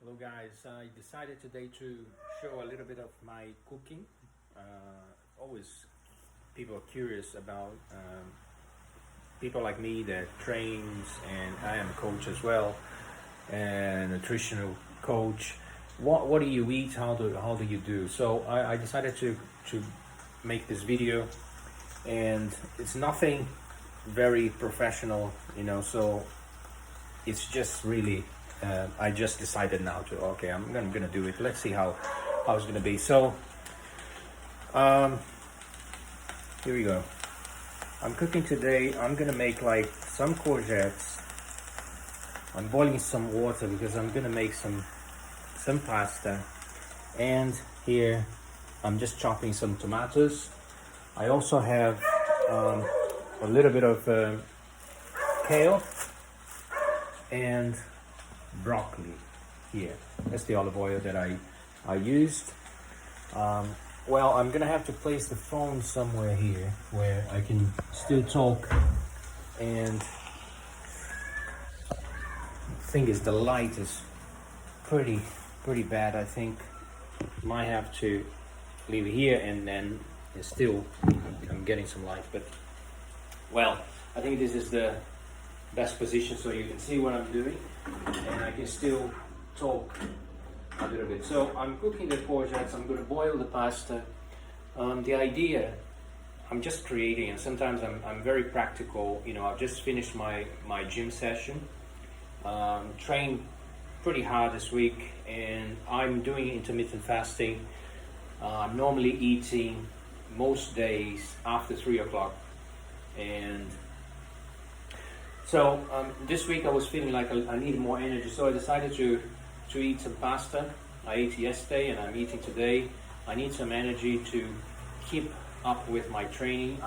Hello guys, I decided today to show a little bit of my cooking. Always people are curious about people like me that trains, and I am a coach as well, and nutritional coach. What do you eat? How do you do? So I decided to make this video, and it's nothing very professional, so it's just really I just decided now to I'm gonna do it. Let's see how it's gonna be. So here we go. I'm cooking today. I'm gonna make like some courgettes. I'm boiling some water because I'm gonna make some pasta, and here I'm just chopping some tomatoes. I also have a little bit of kale and broccoli here. That's the olive oil that I used. Well, I'm gonna have to place the phone somewhere here where I can still talk, and thing is the light is pretty bad. I think might have to leave it here, and then it's still I'm getting some light, but well, I think this is the best position so you can see what I'm doing and I can still talk a little bit. So I'm cooking the courgettes. I'm going to boil the pasta. The idea, I'm just creating, and sometimes I'm very practical. I've just finished my gym session, trained pretty hard this week, and I'm doing intermittent fasting. I'm normally eating most days after 3 o'clock, and so this week I was feeling like I needed more energy, so I decided to eat some pasta. I ate yesterday and I'm eating today. I need some energy to keep up with my training.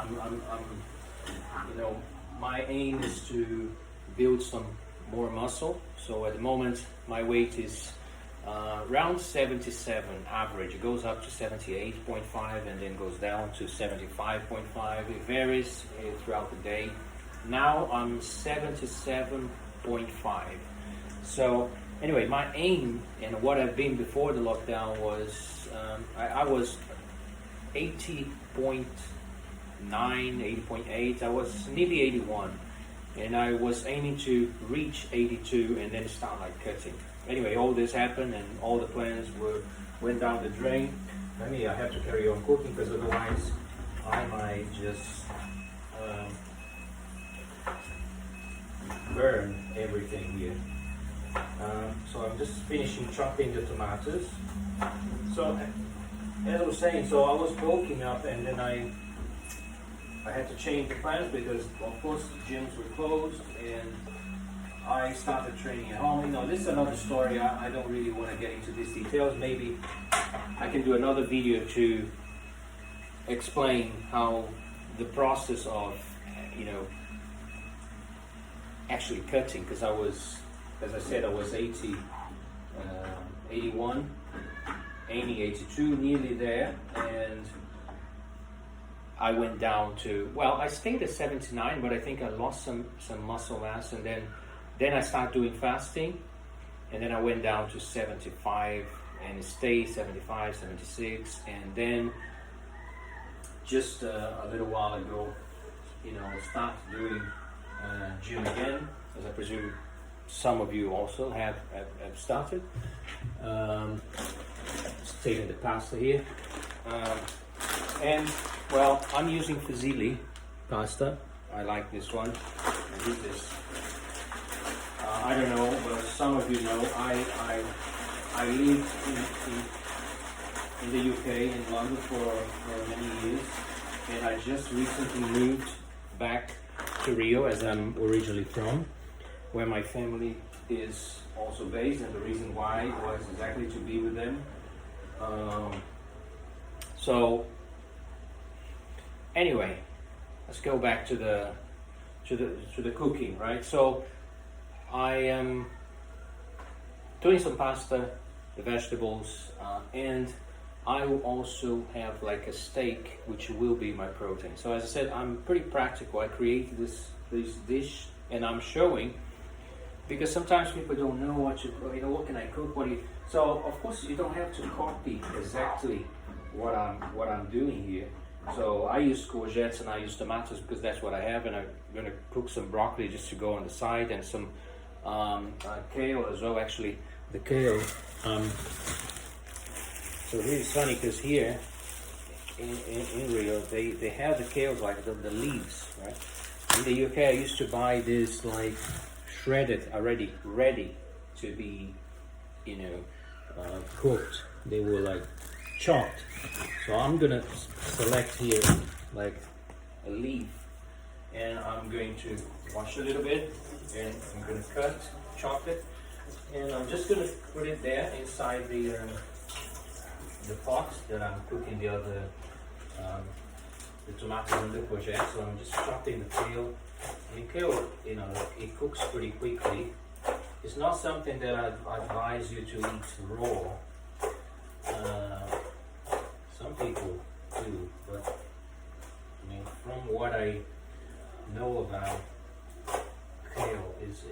My aim is to build some more muscle. So at the moment my weight is around 77 average. It goes up to 78.5 and then goes down to 75.5. It varies throughout the day. Now I'm 77.5. So anyway, my aim and what I've been before the lockdown was I was 80.9, 80.8. I was nearly 81, and I was aiming to reach 82 and then start like cutting. Anyway, all this happened and all the plans went down the drain. I have to carry on cooking because otherwise I might just burn everything here. So I'm just finishing chopping the tomatoes. So as I was saying, so I was bulking up, and then I had to change the plans because of course the gyms were closed, and I started training at home. This is another story. I don't really want to get into these details. Maybe I can do another video to explain how the process of actually cutting, because I was, as I said, I was 80, 81, aiming 82, nearly there, and I went down to, well, I stayed at 79, but I think I lost some muscle mass, and then I started doing fasting, and then I went down to 75, and it stayed 75, 76, and then just a little while ago, started doing gym again, as I presume some of you also have started. Just taking the pasta here, and well, I'm using Fusilli pasta. I like this one. I did this. I don't know, but some of you know I lived in the UK, in London for many years, and I just recently moved back to Rio, as I'm originally from, where my family is also based, and the reason why was exactly to be with them. So anyway, let's go back to the cooking, right? So I am doing some pasta, the vegetables, and I will also have like a steak, which will be my protein. So as I said, I'm pretty practical. I created this dish, and I'm showing because sometimes people don't know what can I cook, so of course you don't have to copy exactly what I'm doing here. So I use courgettes and I use tomatoes because that's what I have, and I'm gonna cook some broccoli just to go on the side, and some kale as well. Actually, the kale. So here it's funny because here in Rio they have the kales like the leaves, right? In the UK I used to buy this like shredded already, ready to be, cooked. They were like chopped. So I'm gonna select here like a leaf, and I'm going to wash a little bit, and I'm gonna chop it, and I'm just gonna put it there inside the pot that I'm cooking the tomatoes and the courgettes. So I'm just chopping the kale. And kale, it cooks pretty quickly. It's not something that I advise you to eat raw. Some people do, but I mean, from what I know about kale is,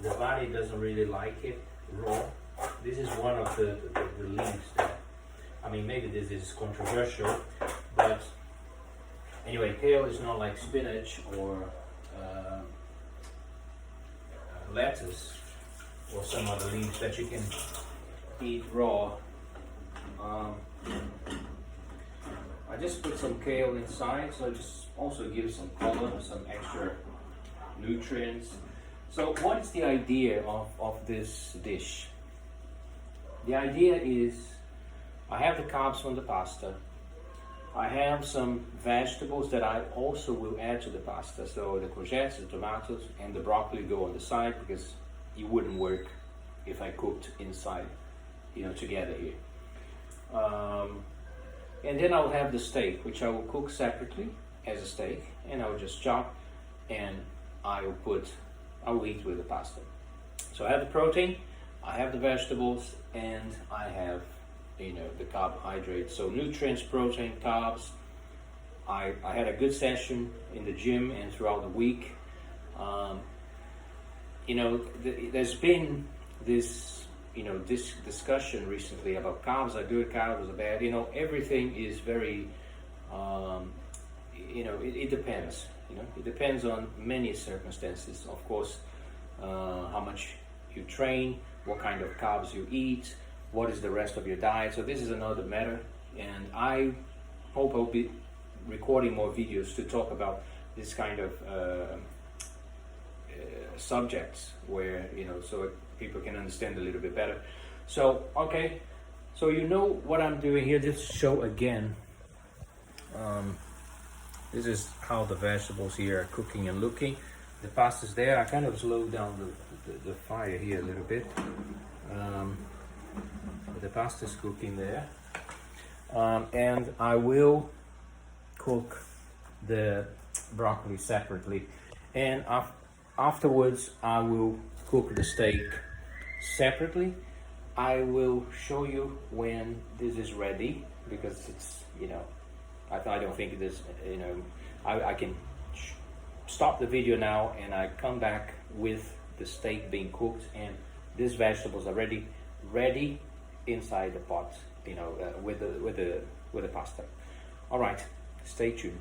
the body doesn't really like it raw. This is one of the leaves that, I mean, maybe this is controversial, but anyway, kale is not like spinach or lettuce or some other leaves that you can eat raw. I just put some kale inside, so it just also gives some color and some extra nutrients. So what is the idea of this dish? The idea is I have the carbs from the pasta. I have some vegetables that I also will add to the pasta. So the courgettes, the tomatoes, and the broccoli go on the side because it wouldn't work if I cooked inside, together here. And then I'll have the steak, which I will cook separately as a steak, and I will just chop, and I will eat with the pasta. So I have the protein, I have the vegetables, and I have the carbohydrates. So nutrients, protein, carbs. I had a good session in the gym and throughout the week. There's been this discussion recently about carbs are good, carbs are bad. Everything is very it depends. It depends on many circumstances. Of course, how much you train, what kind of carbs you eat, what is the rest of your diet. So this is another matter, and I hope I'll be recording more videos to talk about this kind of subjects where, so people can understand a little bit better. So, okay, so what I'm doing here, just show again. This is how the vegetables here are cooking and looking. The pasta's there. I kind of slowed down the fire here a little bit. The pasta's cooking there. And I will cook the broccoli separately. And afterwards, I will cook the steak separately. I will show you when this is ready, because it's, I don't think it is, I can stop the video now and I come back with the steak being cooked and these vegetables are ready inside the pot, with the pasta. All right, stay tuned.